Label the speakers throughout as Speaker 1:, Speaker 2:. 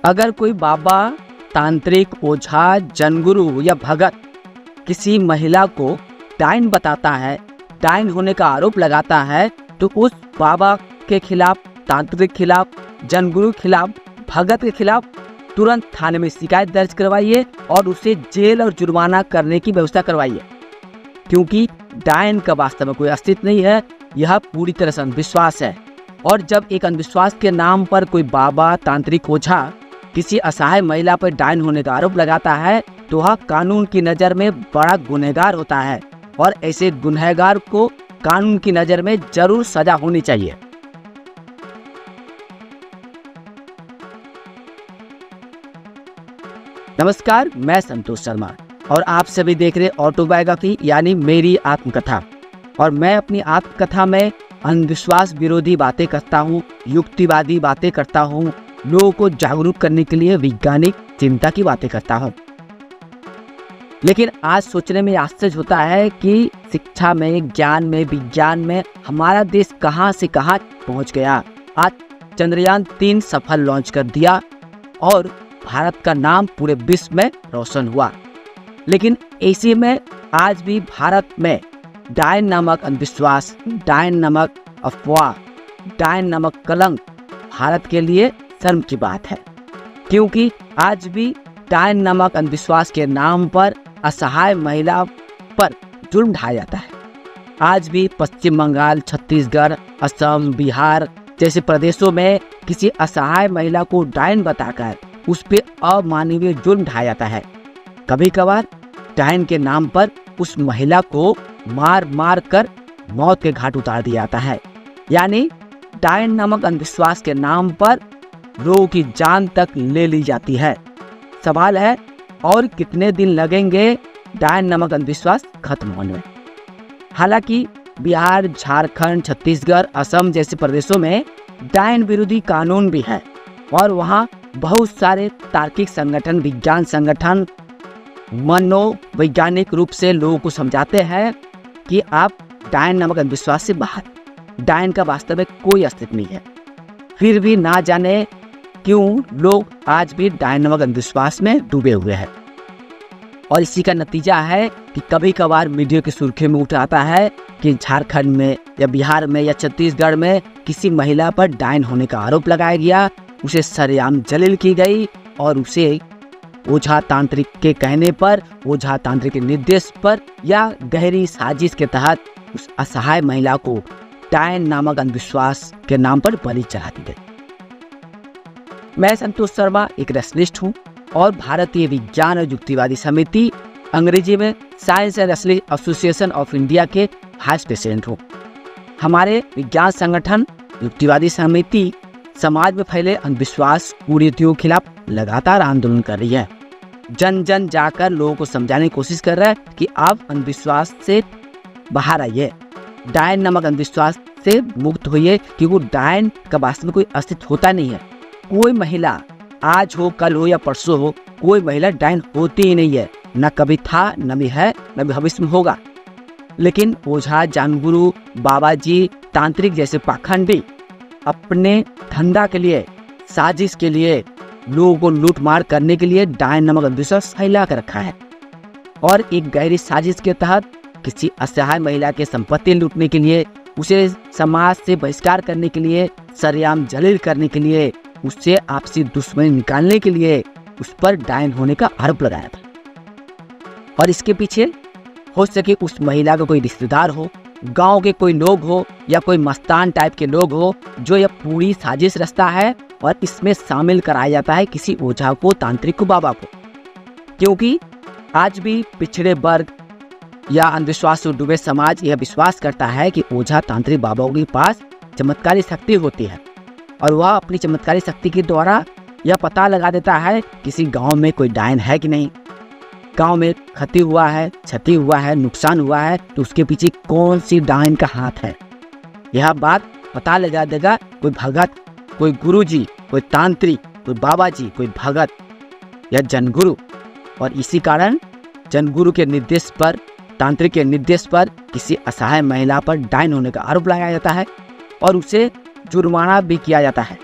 Speaker 1: अगर कोई बाबा, तांत्रिक, ओझा, जनगुरु या भगत किसी महिला को डायन बताता है, डायन होने का आरोप लगाता है, तो उस बाबा के खिलाफ, तांत्रिक के खिलाफ, जनगुरु के खिलाफ, भगत के खिलाफ तुरंत थाने में शिकायत दर्ज करवाइए और उसे जेल और जुर्माना करने की व्यवस्था करवाइए, क्योंकि डायन का वास्तव में कोई अस्तित्व नहीं है। यह पूरी तरह से अंधविश्वास है। और जब एक अंधविश्वास के नाम पर कोई बाबा, तांत्रिक, ओझा किसी असहाय महिला पर डायन होने का आरोप लगाता है, तो वह कानून की नज़र में बड़ा गुनहगार होता है और ऐसे गुनहगार को कानून की नज़र में जरूर सजा होनी चाहिए। नमस्कार, मैं संतोष शर्मा और आप सभी देख रहे ऑटोबायोग्राफी यानी मेरी आत्मकथा। और मैं अपनी आत्मकथा में अंधविश्वास विरोधी बातें करता हूँ, युक्तिवादी बातें करता हूँ, लोगों को जागरूक करने के लिए वैज्ञानिक चिंता की बातें करता हूँ। लेकिन आज सोचने में आश्चर्य होता है कि शिक्षा में, ज्ञान में, विज्ञान में हमारा देश कहाँ से कहाँ पहुँच गया। आज चंद्रयान 3 सफल लॉन्च कर दिया और भारत का नाम पूरे विश्व में रोशन हुआ। लेकिन इसी में आज भी भारत में डायन नामक अंधविश्वास, डायन नामक अफवाह, डायन नामक कलंक भारत के लिए शर्म की बात है, क्योंकि आज भी डायन नामक अंधविश्वास के नाम पर असहाय महिला पर जुल्म ढाया जाता है। आज भी पश्चिम बंगाल, छत्तीसगढ़, असम, बिहार जैसे प्रदेशों में किसी असहाय महिला को डायन बताकर उस पर अमानवीय जुल्म ढाया जाता है। कभी कभार डायन के नाम पर उस महिला को मार मार कर मौत के घाट उतार दिया जाता है। यानी डायन नामक अंधविश्वास के नाम पर लोगों की जान तक ले ली जाती है। सवाल है, और कितने दिन लगेंगे डायन नामक अंधविश्वास खत्म होने में? हालांकि बिहार, झारखंड, छत्तीसगढ़, असम जैसे प्रदेशों में डायन विरोधी कानून भी है और वहाँ बहुत सारे तार्किक संगठन, विज्ञान संगठन मनोवैज्ञानिक रूप से लोगों को समझाते हैं कि आप डायन नामक अंधविश्वास से बाहर, डायन का वास्तव में कोई अस्तित्व नहीं है। फिर भी ना जाने क्यों लोग आज भी डायन नामक अंधविश्वास में डूबे हुए हैं। और इसी का नतीजा है कि कभी कभार मीडिया की सुर्खियों में उठ आता है कि झारखंड में या बिहार में या छत्तीसगढ़ में किसी महिला पर डायन होने का आरोप लगाया गया, उसे सरेआम जलील की गई और उसे ओझा तांत्रिक के कहने पर, ओझा तांत्रिक के निर्देश पर या गहरी साजिश के तहत उस असहाय महिला को डायन नामक अंधविश्वास के नाम पर बलि चढ़ा दी गई। मैं संतोष शर्मा एक रेसलिस्ट हूँ और भारतीय विज्ञान और युक्तिवादी समिति, अंग्रेजी में science and rationalist association of India के वाइस प्रेसिडेंट हूँ। हमारे विज्ञान संगठन युक्तिवादी समिति समाज में फैले अंधविश्वास, कुरीतियों के खिलाफ लगातार आंदोलन कर रही है। जन जन जाकर लोगों को समझाने की कोशिश कर रहा है कि आप अंधविश्वास से बाहर आइए, डायन नामक अंधविश्वास से मुक्त होइए, क्योंकि डायन का वास्तव में कोई अस्तित्व होता नहीं है। कोई महिला आज हो, कल हो या परसों हो, कोई महिला डायन होती ही नहीं है। न कभी था, न भी है, न भविष्य में होगा। लेकिन ओझा, जानगुरु, बाबा जी, तांत्रिक जैसे पाखंड भी अपने धंधा के लिए, साजिश के लिए, लोगों को लूट मार करने के लिए डायन नामक अंधविश्वास फैला कर रखा है और एक गहरी साजिश के तहत किसी असहाय महिला के संपत्ति लूटने के लिए, उसे समाज से बहिष्कार करने के लिए, सरेआम जलील करने के लिए, उससे आपसी दुश्मनी निकालने के लिए उस पर डायन होने का आरोप लगाया था। और इसके पीछे हो सके उस महिला का कोई रिश्तेदार हो, गांव के कोई लोग हो या कोई मस्तान टाइप के लोग हो, जो यह पूरी साजिश रचता है और इसमें शामिल कराया जाता है किसी ओझा को, तांत्रिक को, बाबा को। क्योंकि आज भी पिछड़े वर्ग या अंधविश्वास से डूबे समाज यह विश्वास करता है कि ओझा, तांत्रिक, बाबाओं के पास चमत्कारी शक्ति होती है और वह अपनी चमत्कारी शक्ति के द्वारा यह पता लगा देता है किसी गांव में कोई डायन है कि नहीं, गांव में क्षति हुआ है, नुकसान हुआ है, तो उसके पीछे कौन सी डायन का हाथ है। यह बात पता लगा देगा कोई भगत, कोई गुरुजी, कोई तांत्रिक, कोई बाबा जी, कोई भगत या जनगुरु। और इसी कारण जनगुरु के निर्देश पर, तांत्रिक के निर्देश पर किसी असहाय महिला पर डायन होने का आरोप लगाया जाता है और उसे जुर्माना भी किया जाता है।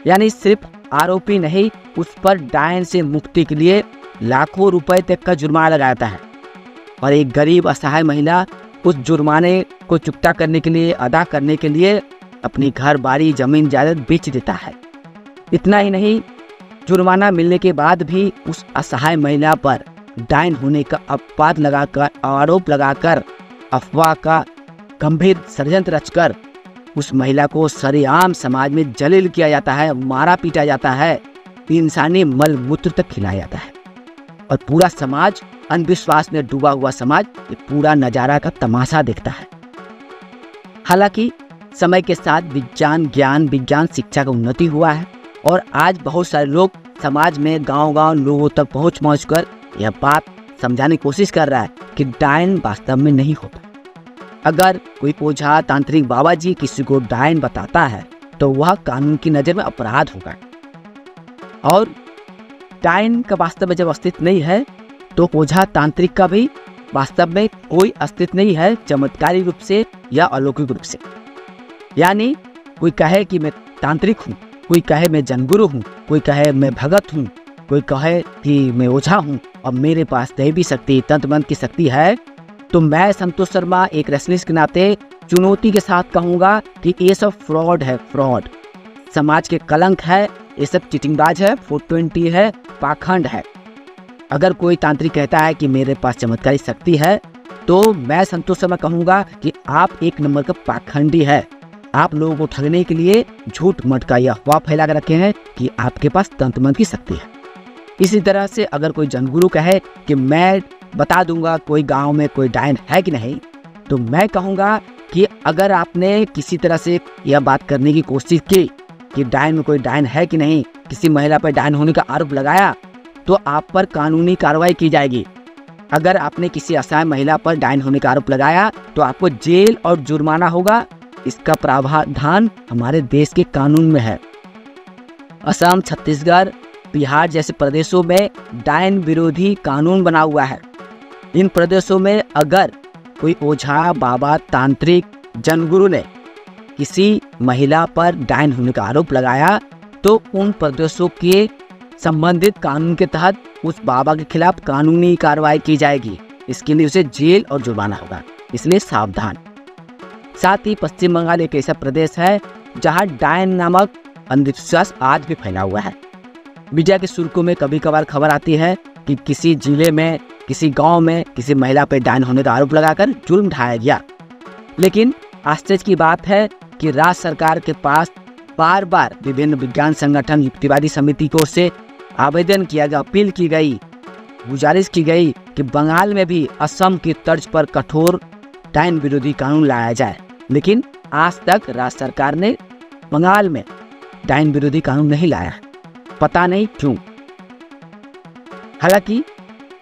Speaker 1: यानी सिर्फ आरोपी नहीं, उस पर डायन से मुक्ति के लिए लाखों रुपए तक का जुर्माना लगाता है और एक गरीब असहाय महिला उस जुर्माने को चुकता करने के लिए, अदा करने के लिए अपनी घर बाड़ी जमीन जायदाद बेच देता है। इतना ही नहीं, जुर्माना मिलने के बाद भी उस असहाय महिला पर डायन होने का अपवाद लगाकर, आरोप लगाकर, अफवाह का गंभीर षड्यंत्र रचकर उस महिला को सरेआम समाज में जलील किया जाता है, मारा पीटा जाता है, इंसानी मल मूत्र तक खिलाया जाता है और पूरा समाज, अंधविश्वास में डूबा हुआ समाज, ये पूरा नजारा का तमाशा देखता है। हालांकि समय के साथ विज्ञान, ज्ञान, विज्ञान, शिक्षा का उन्नति हुआ है और आज बहुत सारे लोग समाज में गांव-गांव लोगों तक पहुंच कर यह बात समझाने की कोशिश कर रहा है कि डायन वास्तव में नहीं होता। अगर कोई ओझा, तांत्रिक, बाबा जी किसी को डायन बताता है तो वह कानून की नज़र में अपराध होगा और डायन का वास्तव में जब अस्तित्व नहीं है तो ओझा, तांत्रिक का भी वास्तव में कोई अस्तित्व नहीं है, चमत्कारी रूप से या अलौकिक रूप से। यानी कोई कहे कि मैं तांत्रिक हूँ, कोई कहे मैं जनगुरु हूँ, कोई कहे मैं भगत हूँ, कोई कहे कि मैं ओझा हूँ और मेरे पास दैवी शक्ति, तंत्र मंत्र की शक्ति है, तो मैं संतोष शर्मा एक रेसलिस्ट के नाते चुनौती के साथ कहूँगा कि ये सब फ्रॉड है, फ्रॉड, समाज के कलंक है, ये सब चिटिंगबाज है, 420 है, पाखंड है। अगर कोई तांत्रिक कहता है कि मेरे पास चमत्कारी शक्ति है तो मैं संतोष शर्मा कहूँगा कि आप एक नंबर का पाखंडी है। आप लोगों को ठगने के लिए झूठ मट का यह अफवाह फैला कर रखे हैं कि आपके पास तंत्र मंत्र की शक्ति है। इसी तरह से अगर कोई जनगुरु कहे कि मैं बता दूंगा कोई गांव में कोई डायन है कि नहीं, तो मैं कहूँगा कि अगर आपने किसी तरह से यह बात करने की कोशिश की कि डायन में कोई डायन है कि नहीं, किसी महिला पर डायन होने का आरोप लगाया तो आप पर कानूनी कार्रवाई की जाएगी। अगर आपने किसी असहाय महिला पर डायन होने का आरोप लगाया तो आपको जेल और जुर्माना होगा। इसका प्रावधान हमारे देश के कानून में है। असम, छत्तीसगढ़, बिहार जैसे प्रदेशों में डायन विरोधी कानून बना हुआ है। इन प्रदेशों में अगर कोई ओझा, बाबा, तांत्रिक, जनगुरु ने किसी महिला पर डायन होने का आरोप लगाया तो उन प्रदेशों के संबंधित कानून के तहत उस बाबा के खिलाफ कानूनी कार्रवाई की जाएगी। इसके लिए उसे जेल और जुर्माना होगा, इसलिए सावधान। साथ ही पश्चिम बंगाल एक ऐसा प्रदेश है जहां डायन नामक अंधविश्वास आज भी फैला हुआ है। मीडिया के सुर्खियों में कभी कभार खबर आती है कि किसी जिले में, किसी गांव में किसी महिला पर डायन होने का आरोप लगाकर जुल्म ढाया गया। लेकिन आश्चर्य की बात है कि राज्य सरकार के पास बार बार विभिन्न विज्ञान संगठन, युक्तिवादी समिति की ओर से आवेदन किया गया, अपील की गई, गुजारिश की गई कि बंगाल में भी असम की तर्ज पर कठोर डायन विरोधी कानून लाया जाए। लेकिन आज तक राज्य सरकार ने बंगाल में डायन विरोधी कानून नहीं लाया, पता नहीं क्यों। हालांकि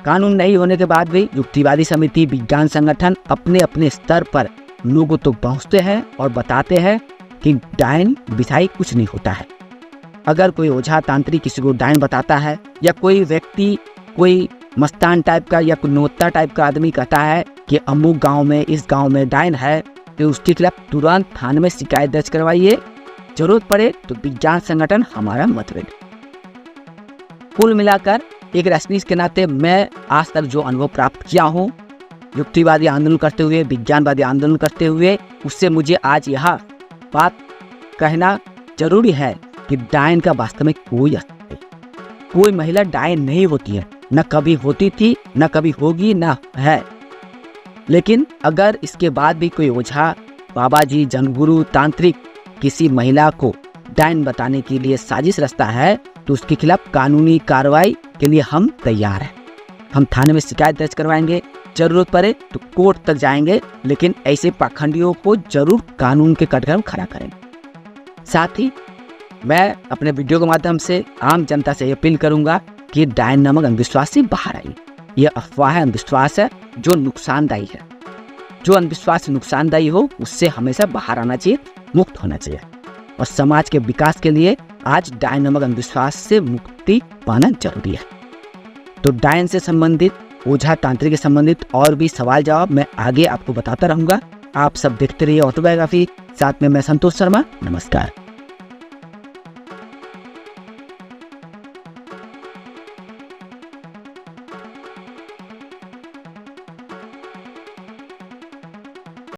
Speaker 1: कानून नहीं होने के बाद भी युक्तिवादी समिति, विज्ञान संगठन अपने अपने स्तर पर लोगों तो पहुंचते हैं और बताते हैं कि डायन बिछाई कुछ नहीं होता है। अगर कोई ओझा, तांत्रिक किसी को डायन बताता है या कोई व्यक्ति, कोई मस्तान टाइप का या कोई नोता टाइप का आदमी कहता है कि अमुक गांव में, इस गांव में डायन है, तो उसके खिलाफ तुरंत थाने में शिकायत दर्ज करवाइए। जरूरत पड़े तो विज्ञान संगठन हमारा मतभेद। कुल मिलाकर एक रजनीश के नाते मैं आज तक जो अनुभव प्राप्त किया हूँ युक्तिवादी आंदोलन करते हुए, विज्ञानवादी आंदोलन करते हुए, उससे मुझे आज यह बात कहना जरूरी है कि डायन का वास्तव में कोई अस्तित्व नहीं। कोई महिला डायन नहीं होती है, न कभी होती थी, न कभी होगी, न है। लेकिन अगर इसके बाद भी कोई ओझा, बाबा जी, जनगुरु, तांत्रिक किसी महिला को डायन बताने के लिए साजिश रचता है तो उसके खिलाफ कानूनी कार्रवाई के लिए हम तैयार हैं। हम थाने में शिकायत दर्ज करवाएंगे, जरूरत पड़े तो कोर्ट तक जाएंगे, लेकिन ऐसे पाखंडियों को जरूर कानून के कटघरे खड़ा करेंगे। साथ ही मैं अपने वीडियो के माध्यम से आम जनता से अपील करूंगा कि डायन नामक अंधविश्वास से बाहर आइए। यह अफवाह है, अंधविश्वास है जो नुकसानदायी है। जो अंधविश्वास नुकसानदायी हो उससे हमेशा बाहर आना चाहिए, मुक्त होना चाहिए। और समाज के विकास के लिए आज डायन नामक अंधविश्वास से मुक्ति पाना जरूरी है। तो डायन से संबंधित, ओझा, तांत्रिक से संबंधित और भी सवाल जवाब मैं आगे आपको बताता रहूंगा। आप सब देखते रहिए ऑटोबायोग्राफी। साथ में मैं संतोष शर्मा। नमस्कार।